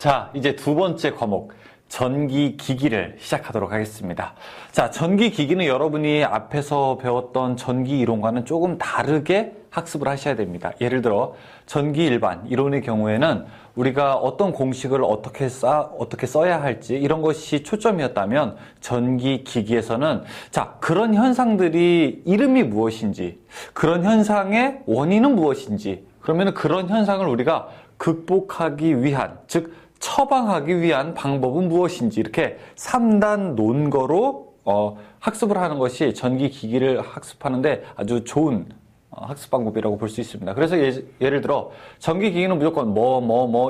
자, 이제 두 번째 과목, 전기기기를 시작하도록 하겠습니다. 자, 전기기기는 여러분이 앞에서 배웠던 전기 이론과는 조금 다르게 학습을 하셔야 됩니다. 예를 들어 전기 일반 이론의 경우에는 우리가 어떤 공식을 어떻게 써야 할지 이런 것이 초점이었다면, 전기기기에서는 자, 그런 현상들이 이름이 무엇인지, 그런 현상의 원인은 무엇인지, 그러면 그런 현상을 우리가 극복하기 위한, 즉 처방하기 위한 방법은 무엇인지, 이렇게 3단 논거로 학습을 하는 것이 전기기기를 학습하는데 아주 좋은 학습 방법이라고 볼 수 있습니다. 그래서 예를 들어 전기기기는 무조건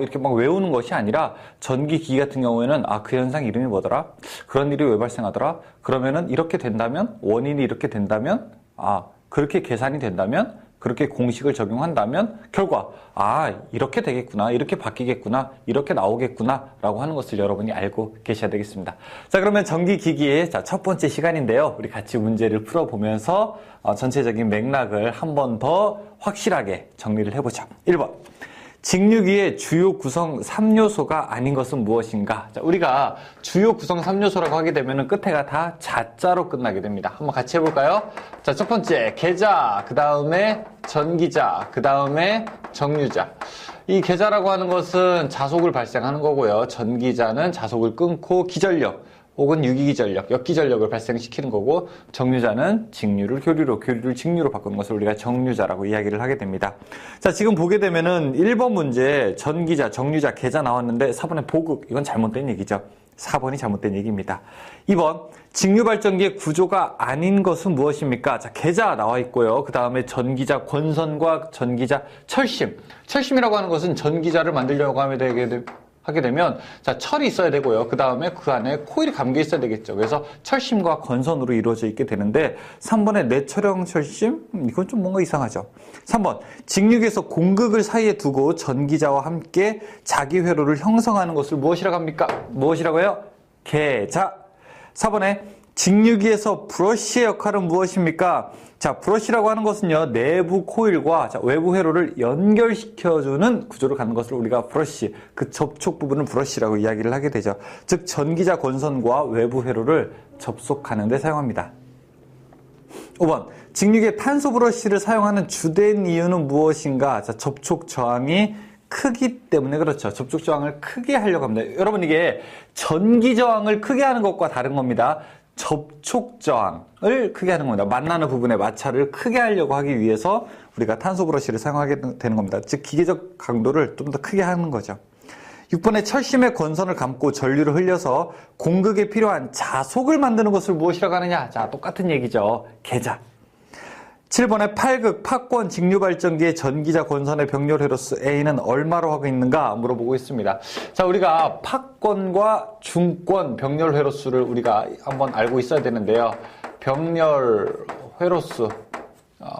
이렇게 막 외우는 것이 아니라, 전기기기 같은 경우에는 그 현상 이름이 뭐더라? 그런 일이 왜 발생하더라? 그러면은 이렇게 된다면, 원인이 이렇게 된다면, 그렇게 계산이 된다면, 그렇게 공식을 적용한다면 결과 이렇게 되겠구나, 이렇게 바뀌겠구나, 이렇게 나오겠구나 라고 하는 것을 여러분이 알고 계셔야 되겠습니다. 자, 그러면 전기기기의 첫 번째 시간인데요, 우리 같이 문제를 풀어보면서 전체적인 맥락을 한 번 더 확실하게 정리를 해보죠. 1번, 직류기의 주요 구성 3요소가 아닌 것은 무엇인가? 자, 우리가 주요 구성 3요소라고 하게 되면 끝에가 다 자자로 끝나게 됩니다. 한번 같이 해볼까요? 자, 첫 번째 계자, 그 다음에 전기자, 그 다음에 정류자. 이 계자라고 하는 것은 자속을 발생하는 거고요. 전기자는 자속을 끊고 기전력 혹은 유기기전력, 역기전력을 발생시키는 거고, 정류자는 직류를 교류로, 교류를 직류로 바꾸는 것을 우리가 정류자라고 이야기를 하게 됩니다. 자, 지금 보게 되면은 1번 문제 전기자, 정류자, 계자 나왔는데 4번에 보극, 이건 잘못된 얘기죠. 4번이 잘못된 얘기입니다. 2번, 직류발전기의 구조가 아닌 것은 무엇입니까? 자, 계자 나와 있고요. 그 다음에 전기자 권선과 전기자 철심. 철심이라고 하는 것은 전기자를 만들려고 하게 되면 자, 철이 있어야 되고요. 그 다음에 그 안에 코일이 감겨 있어야 되겠죠. 그래서 철심과 권선으로 이루어져 있게 되는데, 3번의 내철형 철심? 이건 좀 뭔가 이상하죠. 3번, 직류기에서 공극을 사이에 두고 전기자와 함께 자기 회로를 형성하는 것을 무엇이라고 합니까? 무엇이라고 해요? 계자. 4번에 직류기에서 브러쉬의 역할은 무엇입니까? 자, 브러쉬라고 하는 것은요, 내부 코일과 외부 회로를 연결시켜주는 구조를 갖는 것을 우리가 브러쉬, 그 접촉 부분을 브러쉬라고 이야기를 하게 되죠. 즉, 전기자 권선과 외부 회로를 접속하는 데 사용합니다. 5번, 직류기에 탄소 브러쉬를 사용하는 주된 이유는 무엇인가? 자, 접촉 저항이 크기 때문에 그렇죠. 접촉 저항을 크게 하려고 합니다. 여러분, 이게 전기 저항을 크게 하는 것과 다른 겁니다. 접촉 저항을 크게 하는 겁니다. 만나는 부분의 마찰을 크게 하려고 하기 위해서 우리가 탄소 브러쉬를 사용하게 되는 겁니다. 즉, 기계적 강도를 좀 더 크게 하는 거죠. 6번에 철심의 권선을 감고 전류를 흘려서 공극에 필요한 자속을 만드는 것을 무엇이라고 하느냐? 자, 똑같은 얘기죠. 계자. 7번에 8극 팍권 직류발전기의 전기자 권선의 병렬 회로수 A는 얼마로 하고 있는가 물어보고 있습니다. 자, 우리가 팍권과 중권 병렬 회로수를 우리가 한번 알고 있어야 되는데요. 병렬 회로수.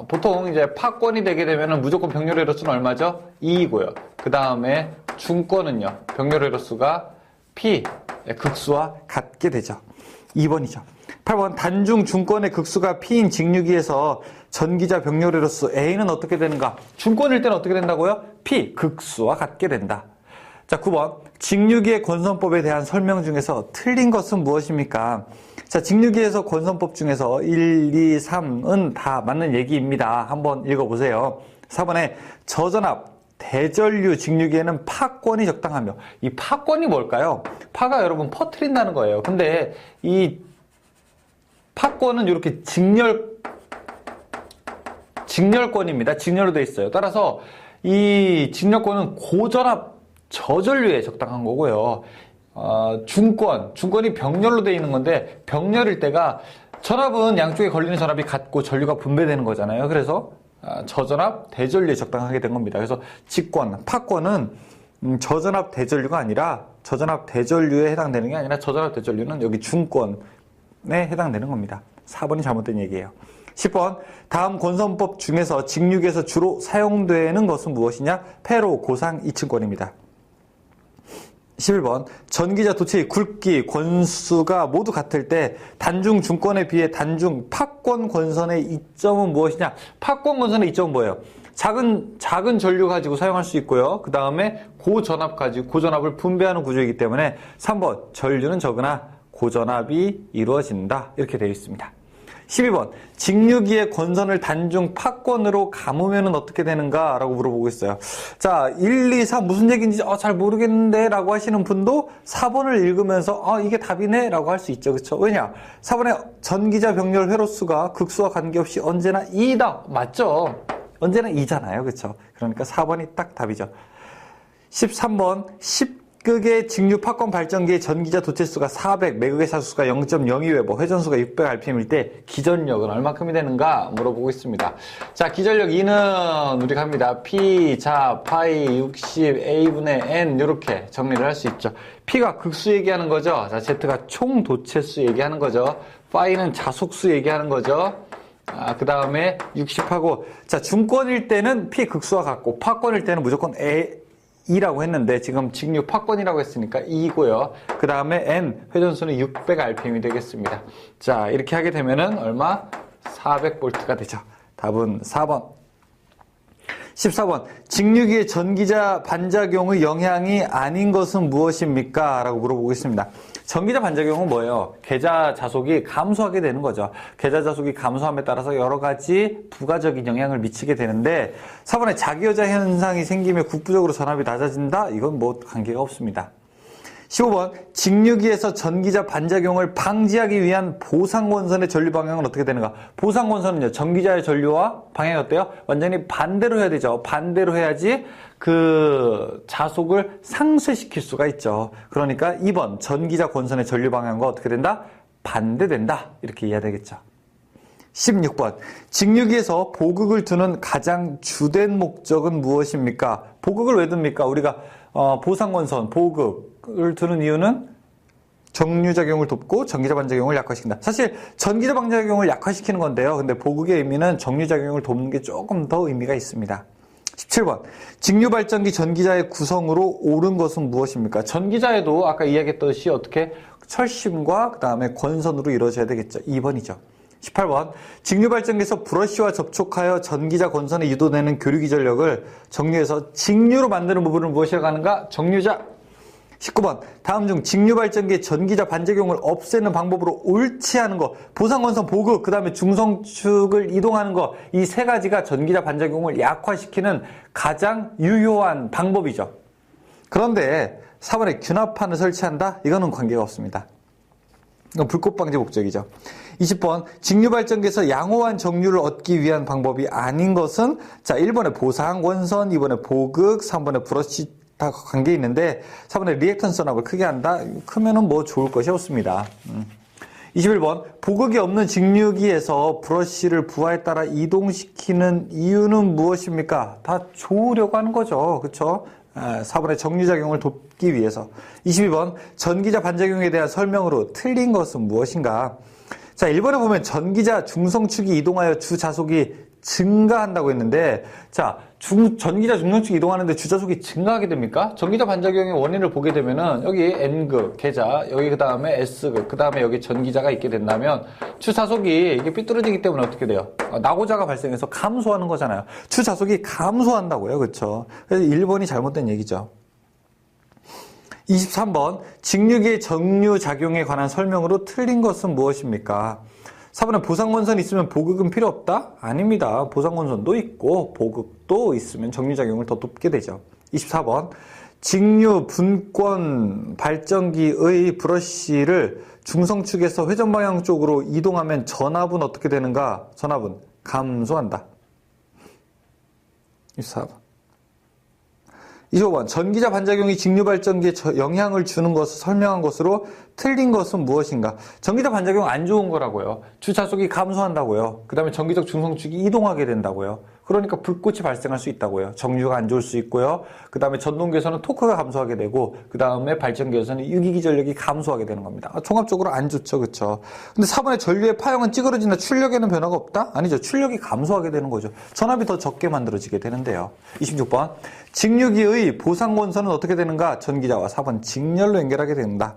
보통 이제 팍권이 되게 되면 무조건 병렬 회로수는 얼마죠? 2이고요. 그 다음에 중권은요, 병렬 회로수가 P, 극수와 같게 되죠. 2번이죠. 8번, 단중 중권의 극수가 P인 직류기에서 전기자 병렬 회로수 A는 어떻게 되는가? 중권일 때는 어떻게 된다고요? P, 극수와 같게 된다. 자, 9번, 직류기의 권선법에 대한 설명 중에서 틀린 것은 무엇입니까? 자, 직류기에서 권선법 중에서 1, 2, 3은 다 맞는 얘기입니다. 한번 읽어보세요. 4번에 저전압, 대전류 직류기에는 파권이 적당하며, 이 파권이 뭘까요? 파가 여러분 퍼트린다는 거예요. 근데 이 파권은 이렇게 직렬권입니다. 직렬로 되어 있어요. 따라서 이 직렬권은 고전압 저전류에 적당한 거고요. 중권이 병렬로 되어 있는 건데, 병렬일 때가 전압은 양쪽에 걸리는 전압이 같고 전류가 분배되는 거잖아요. 그래서 저전압 대전류에 적당하게 된 겁니다. 그래서 직권, 파권은 저전압 대전류가 아니라, 저전압 대전류에 해당되는 게 아니라, 저전압 대전류는 여기 중권에 해당되는 겁니다. 4번이 잘못된 얘기예요. 10번, 다음 권선법 중에서 직류기에서 주로 사용되는 것은 무엇이냐? 폐로, 고상, 이층권입니다. 11번, 전기자 도체의 굵기, 권수가 모두 같을 때 단중 중권에 비해 단중 팍권 권선의 이점은 무엇이냐? 팍권 권선의 이점은 뭐예요? 작은 전류 가지고 사용할 수 있고요. 그 다음에 고전압 가지고 고전압을 분배하는 구조이기 때문에 3번 전류는 적으나 고전압이 이루어진다. 이렇게 되어 있습니다. 12번 직류기의 권선을 단중 팍권으로 감으면 어떻게 되는가 라고 물어보고 있어요. 자, 1, 2, 4 무슨 얘기인지 잘 모르겠는데 라고 하시는 분도 4번을 읽으면서 이게 답이네 라고 할 수 있죠. 그렇죠? 왜냐? 4번에 전기자 병렬 회로수가 극수와 관계없이 언제나 2다. 맞죠? 언제나 2잖아요. 그렇죠? 그러니까 4번이 딱 답이죠. 13번 10극의 직류 팍권 발전기의 전기자 도체수가 400, 매극의 사수가 0.02웨버, 회전수가 600rpm일 때 기전력은 얼마큼이 되는가 물어보고 있습니다. 자, 기전력 2는 우리가 합니다. P, 자, 파이, 60, A분의 N 이렇게 정리를 할 수 있죠. P가 극수 얘기하는 거죠. 자, Z가 총 도체수 얘기하는 거죠. 파이는 자속수 얘기하는 거죠. 그 다음에 60하고, 자, 중권일 때는 P 극수와 같고, 파권일 때는 무조건 E라고 했는데, 지금 직류 파권이라고 했으니까 E고요. 그 다음에 N, 회전수는 600rpm이 되겠습니다. 자, 이렇게 하게 되면은 얼마? 400V가 되죠. 답은 4번. 14번. 직류기의 전기자 반작용의 영향이 아닌 것은 무엇입니까? 라고 물어보고 있습니다. 전기자 반작용은 뭐예요? 계자 자속이 감소하게 되는 거죠. 계자 자속이 감소함에 따라서 여러 가지 부가적인 영향을 미치게 되는데 4번에 자기여자 현상이 생기며 국부적으로 전압이 낮아진다? 이건 뭐 관계가 없습니다. 15번 직류기에서 전기자 반작용을 방지하기 위한 보상원선의 전류 방향은 어떻게 되는가? 보상원선은요, 전기자의 전류와 방향이 어때요? 완전히 반대로 해야 되죠. 반대로 해야지 그 자속을 상쇄시킬 수가 있죠. 그러니까 2번 전기자 권선의 전류 방향과 어떻게 된다? 반대된다. 이렇게 이해해야 되겠죠. 16번 직류기에서 보극을 두는 가장 주된 목적은 무엇입니까? 보극을 왜 둡니까? 우리가 보상원선, 보극을 두는 이유는 정류작용을 돕고 전기자 반작용을 약화시킨다. 사실 전기자 반작용을 약화시키는 건데요. 근데 보극의 의미는 정류작용을 돕는 게 조금 더 의미가 있습니다. 17번 직류발전기 전기자의 구성으로 옳은 것은 무엇입니까? 전기자에도 아까 이야기했듯이 어떻게 철심과 그 다음에 권선으로 이루어져야 되겠죠. 2번이죠. 18번 직류발전기에서 브러쉬와 접촉하여 전기자 권선에 유도되는 교류기 전력을 정류해서 직류로 만드는 부분을 무엇이라고 하는가? 정류자. 19번 다음 중 직류발전기의 전기자 반작용을 없애는 방법으로 옳지 않은 거, 보상원선 보극, 그 다음에 중성축을 이동하는 거, 이 세 가지가 전기자 반작용을 약화시키는 가장 유효한 방법이죠. 그런데 4번에 균합판을 설치한다? 이거는 관계가 없습니다. 이건 불꽃 방지 목적이죠. 20번 직류발전기에서 양호한 정류를 얻기 위한 방법이 아닌 것은, 자, 1번에 보상원선, 2번에 보극, 3번에 브러쉬 다 관계 있는데 4번에 리액턴스 전압을 크게 한다? 크면은 뭐 좋을 것이 없습니다. 21번 보극이 없는 직류기에서 브러쉬를 부하에 따라 이동시키는 이유는 무엇입니까? 다 좋으려고 하는 거죠. 그렇죠? 4번의 정류작용을 돕기 위해서. 22번 전기자 반작용에 대한 설명으로 틀린 것은 무엇인가? 자, 1번에 보면 전기자 중성축이 이동하여 주자속이 증가한다고 했는데, 자, 전기자 중성축이 이동하는데 주자속이 증가하게 됩니까? 전기자 반작용의 원인을 보게 되면은 여기 N극 계자, 여기 그 다음에 S극, 그 다음에 여기 전기자가 있게 된다면 주자속이 이게 삐뚤어지기 때문에 어떻게 돼요? 낙오자가 발생해서 감소하는 거잖아요. 주자속이 감소한다고요. 그렇죠? 그래서 1번이 잘못된 얘기죠. 23번 직류기의 정류작용에 관한 설명으로 틀린 것은 무엇입니까? 4번에 보상원선이 있으면 보극은 필요 없다? 아닙니다. 보상원선도 있고 보극도 있으면 정류작용을 더 돕게 되죠. 24번 직류 분권 발전기의 브러쉬를 중성축에서 회전방향 쪽으로 이동하면 전압은 어떻게 되는가? 전압은 감소한다. 24번 25번 전기자 반작용이 직류발전기에 영향을 주는 것을 설명한 것으로 틀린 것은 무엇인가? 전기자 반작용 안 좋은 거라고요. 주자속이 감소한다고요. 그 다음에 전기적 중성축이 이동하게 된다고요. 그러니까 불꽃이 발생할 수 있다고요. 정류가 안 좋을 수 있고요. 그 다음에 전동기에서는 토크가 감소하게 되고, 그 다음에 발전기에서는 유기기 전력이 감소하게 되는 겁니다. 종합적으로 안 좋죠. 그렇죠? 근데 4번에 전류의 파형은 찌그러진다. 출력에는 변화가 없다? 아니죠. 출력이 감소하게 되는 거죠. 전압이 더 적게 만들어지게 되는데요. 26번 직류기의 보상원선은 어떻게 되는가? 전기자와 4번 직렬로 연결하게 된다.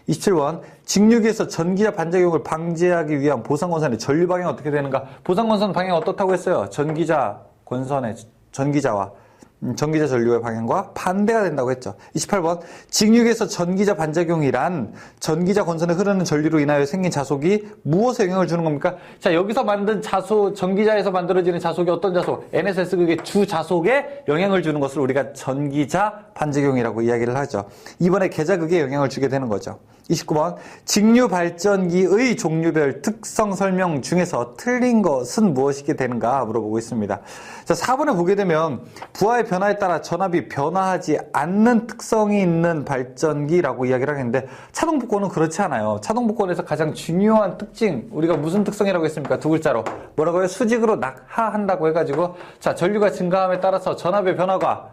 27번 직류기에서 전기자 반작용을 방지하기 위한 보상원선의 전류 방향이 어떻게 되는가? 보상원선 방향이 어떻다고 했어요? 전기자 권선의 전기자 전류의 방향과 반대가 된다고 했죠. 28번 직류에서 전기자 반작용이란 전기자 권선에 흐르는 전류로 인하여 생긴 자속이 무엇에 영향을 주는 겁니까? 자, 여기서 만든 전기자에서 만들어지는 자속이 어떤 자속? NSS 극의 주 자속에 영향을 주는 것을 우리가 전기자 반작용이라고 이야기를 하죠. 이번에 계자극에 영향을 주게 되는 거죠. 29번 직류 발전기의 종류별 특성 설명 중에서 틀린 것은 무엇이게 되는가 물어보고 있습니다. 자, 4번에 보게 되면 부하의 변화에 따라 전압이 변화하지 않는 특성이 있는 발전기라고 이야기를 하겠는데 차동복권은 그렇지 않아요. 차동복권에서 가장 중요한 특징 우리가 무슨 특성이라고 했습니까? 두 글자로 뭐라고요? 수직으로 낙하한다고 해가지고 자, 전류가 증가함에 따라서 전압의 변화가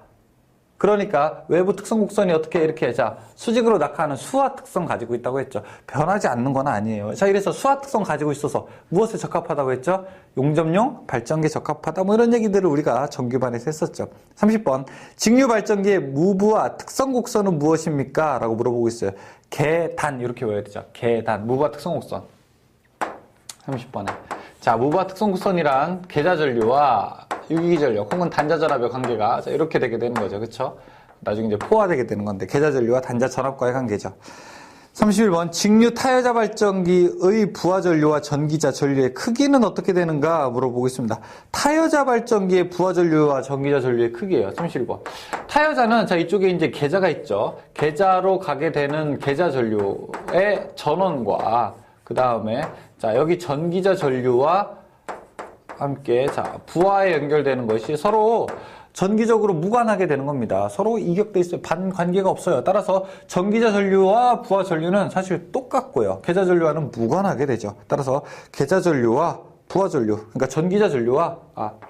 그러니까 외부 특성 곡선이 어떻게 이렇게 자 수직으로 낙하하는 수화 특성 가지고 있다고 했죠. 변하지 않는 건 아니에요. 자, 이래서 수화 특성 가지고 있어서 무엇에 적합하다고 했죠? 용접용 발전기에 적합하다 뭐 이런 얘기들을 우리가 정규반에서 했었죠. 30번 직류 발전기의 무부하 특성 곡선은 무엇입니까? 라고 물어보고 있어요. 계단 이렇게 외워야 되죠. 계단 무부하 특성 곡선 30번에 자, 무부하 특성 곡선이란 계자전류와 유기전력 혹은 단자전압의 관계가 자, 이렇게 되게 되는 거죠. 그쵸? 나중에 이제 포화되게 되는 건데 계자전류와 단자전압과의 관계죠. 31번 직류 타여자 발전기의 부하전류와 전기자 전류의 크기는 어떻게 되는가 물어보고 있습니다. 타여자 발전기의 부하전류와 전기자 전류의 크기예요. 31번 타여자는 자 이쪽에 이제 계자가 있죠. 계자로 가게 되는 계자 전류의 전원과 그 다음에 자 여기 전기자 전류와 함께 자 부하에 연결되는 것이 서로 전기적으로 무관하게 되는 겁니다. 서로 이격돼 있어요. 반관계가 없어요. 따라서 전기자 전류와 부하 전류는 사실 똑같고요. 계자 전류와는 무관하게 되죠. 따라서 계자 전류와 부하 전류, 그러니까 전기자 전류와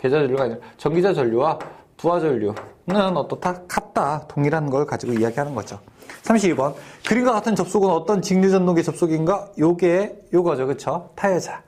계자 전류가 아니라 전기자 전류와 부하 전류는 어떻다? 같다. 동일한 걸 가지고 이야기하는 거죠. 32번 그림과 같은 접속은 어떤 직류 전동기 접속인가? 요거죠. 그쵸? 타여자.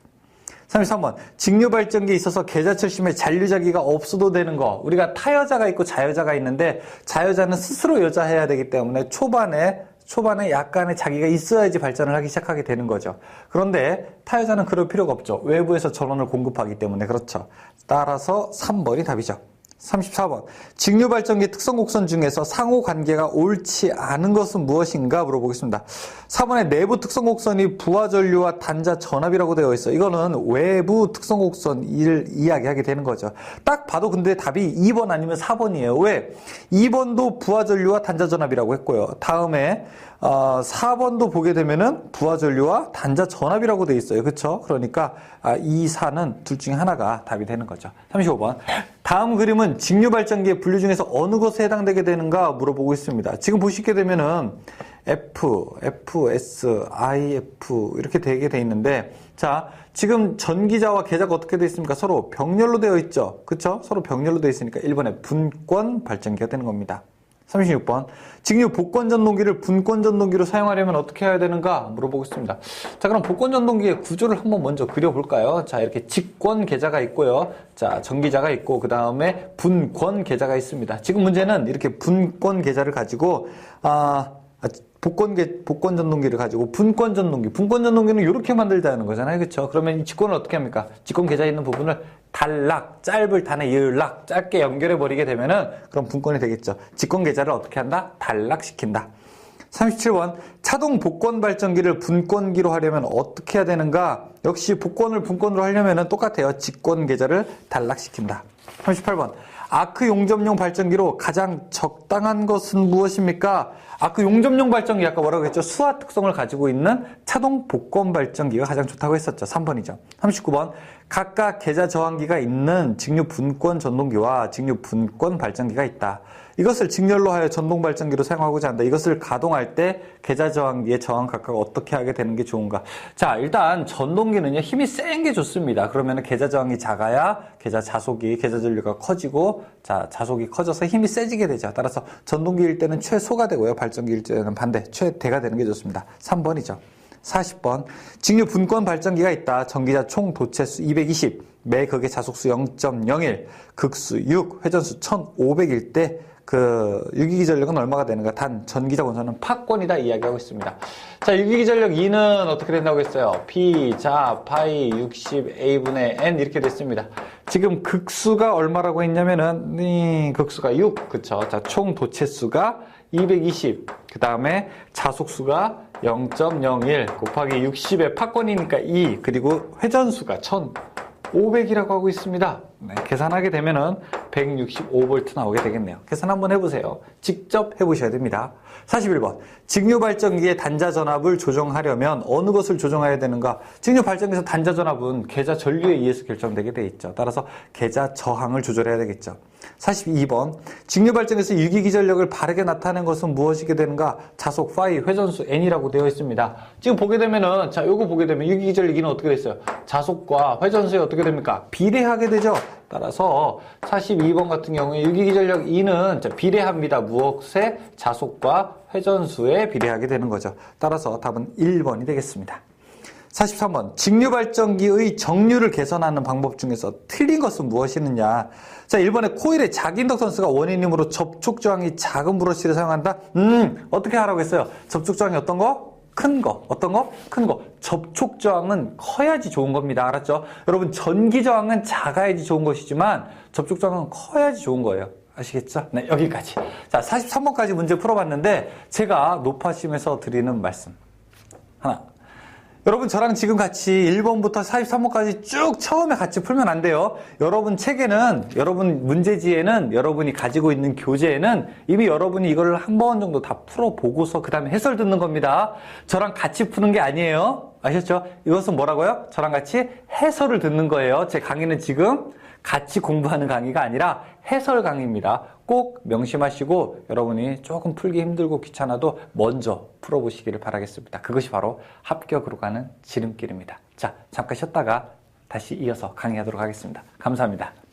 33번 직류 발전기에 있어서 계자철심에 잔류자기가 없어도 되는 거 우리가 타여자가 있고 자여자가 있는데 자여자는 스스로 여자해야 되기 때문에 초반에 약간의 자기가 있어야지 발전을 하기 시작하게 되는 거죠. 그런데 타여자는 그럴 필요가 없죠. 외부에서 전원을 공급하기 때문에 그렇죠. 따라서 3번이 답이죠. 34번 직류 발전기 특성 곡선 중에서 상호 관계가 옳지 않은 것은 무엇인가 물어보겠습니다. 4번에 내부 특성 곡선이 부하 전류와 단자 전압이라고 되어 있어요. 이거는 외부 특성 곡선을 이야기하게 되는 거죠. 딱 봐도 근데 답이 2번 아니면 4번이에요. 왜? 2번도 부하 전류와 단자 전압이라고 했고요. 다음에 4번도 보게 되면은 부하 전류와 단자 전압이라고 되어 있어요. 그렇죠? 그러니까 2, 4는 둘 중에 하나가 답이 되는 거죠. 35번 다음 그림은 직류 발전기의 분류 중에서 어느 것에 해당되게 되는가 물어보고 있습니다. 지금 보시게 되면은 F, S, IF 이렇게 되게 돼 있는데 자 지금 전기자와 계자가 어떻게 되어 있습니까? 서로 병렬로 되어 있죠. 그렇죠? 서로 병렬로 되어 있으니까 1번에 분권 발전기가 되는 겁니다. 36번 직류 복권 전동기를 분권 전동기로 사용하려면 어떻게 해야 되는가 물어보고 있습니다. 자 그럼 복권 전동기의 구조를 한번 먼저 그려볼까요? 자 이렇게 직권 계자가 있고요. 자 전기자가 있고 그 다음에 분권 계자가 있습니다. 지금 문제는 이렇게 분권 계자를 가지고 복권 전동기를 가지고 분권 전동기는 이렇게 만들자는 거잖아요. 그렇죠? 그러면 이 직권을 어떻게 합니까? 직권 계좌에 있는 부분을 짧을 단에 이을락 짧게 연결해 버리게 되면은 그럼 분권이 되겠죠. 직권 계좌를 어떻게 한다? 단락시킨다. 37번 차동 복권 발전기를 분권기로 하려면 어떻게 해야 되는가? 역시 복권을 분권으로 하려면은 똑같아요. 직권 계좌를 단락시킨다. 38번 아크 용접용 발전기로 가장 적당한 것은 무엇입니까? 아크 용접용 발전기 아까 뭐라고 했죠? 수화 특성을 가지고 있는 차동 복권 발전기가 가장 좋다고 했었죠. 3번이죠. 39번 각각 계자 저항기가 있는 직류 분권 전동기와 직류 분권 발전기가 있다. 이것을 직렬로 하여 전동 발전기로 사용하고자 한다. 이것을 가동할 때 계자 저항기의 저항 각각 어떻게 하게 되는 게 좋은가? 자, 일단 전동기는요 힘이 센 게 좋습니다. 그러면 계자 저항이 작아야 계자 전류가 커지고 자 자속이 커져서 힘이 세지게 되죠. 따라서 전동기일 때는 최소가 되고요. 발전기일 때는 반대 최대가 되는 게 좋습니다. 3번이죠. 40번 직류 분권 발전기가 있다. 전기자 총 도체수 220, 매 극의 자속수 0.01, 극수 6, 회전수 1500일 때 유기기전력은 얼마가 되는가? 단 전기자 원소는 팍권이다 이야기하고 있습니다. 자, 유기기전력 2는 어떻게 된다고 했어요? P, 자, 파이, 60, A분의 N 이렇게 됐습니다. 지금 극수가 얼마라고 했냐면은, 극수가 6, 그쵸? 자, 총 도체수가 220, 그 다음에 자속수가 0.01 곱하기 60의 팍권이니까 2, 그리고 회전수가 1500이라고 하고 있습니다. 네, 계산하게 되면은 165V 나오게 되겠네요. 계산 한번 해보세요. 직접 해보셔야 됩니다. 41번. 직류발전기의 단자전압을 조정하려면 어느 것을 조정해야 되는가? 직류발전기에서 단자전압은 계자 전류에 의해서 결정되게 돼 있죠. 따라서 계자 저항을 조절해야 되겠죠. 42번. 직류발전에서 유기기전력을 바르게 나타낸 것은 무엇이게 되는가? 자속, 파이, 회전수, n이라고 되어 있습니다. 지금 보게 되면은, 자, 요거 보게 되면 유기기전력 2는 어떻게 됐어요? 자속과 회전수에 어떻게 됩니까? 비례하게 되죠. 따라서 42번 같은 경우에 유기기전력 2는 비례합니다. 무엇에? 자속과 회전수에 비례하게 되는 거죠. 따라서 답은 1번이 되겠습니다. 43번. 직류발전기의 정류를 개선하는 방법 중에서 틀린 것은 무엇이느냐? 자, 1번에 코일의 자기인덕턴스가 원인이므로 접촉저항이 작은 브러쉬를 사용한다? 어떻게 하라고 했어요? 접촉저항이 어떤 거? 큰 거. 어떤 거? 큰 거. 접촉저항은 커야지 좋은 겁니다. 알았죠? 여러분, 전기저항은 작아야지 좋은 것이지만 접촉저항은 커야지 좋은 거예요. 아시겠죠? 네, 여기까지. 자, 43번까지 문제 풀어봤는데 제가 높아심에서 드리는 말씀. 하나. 여러분 저랑 지금 같이 1번부터 43번까지 쭉 처음에 같이 풀면 안 돼요. 여러분 책에는, 여러분 문제지에는, 여러분이 가지고 있는 교재에는 이미 여러분이 이걸 한 번 정도 다 풀어보고서 그 다음에 해설 듣는 겁니다. 저랑 같이 푸는 게 아니에요. 아셨죠? 이것은 뭐라고요? 저랑 같이 해설을 듣는 거예요. 제 강의는 지금 같이 공부하는 강의가 아니라 해설 강의입니다. 꼭 명심하시고 여러분이 조금 풀기 힘들고 귀찮아도 먼저 풀어보시기를 바라겠습니다. 그것이 바로 합격으로 가는 지름길입니다. 자, 잠깐 쉬었다가 다시 이어서 강의하도록 하겠습니다. 감사합니다.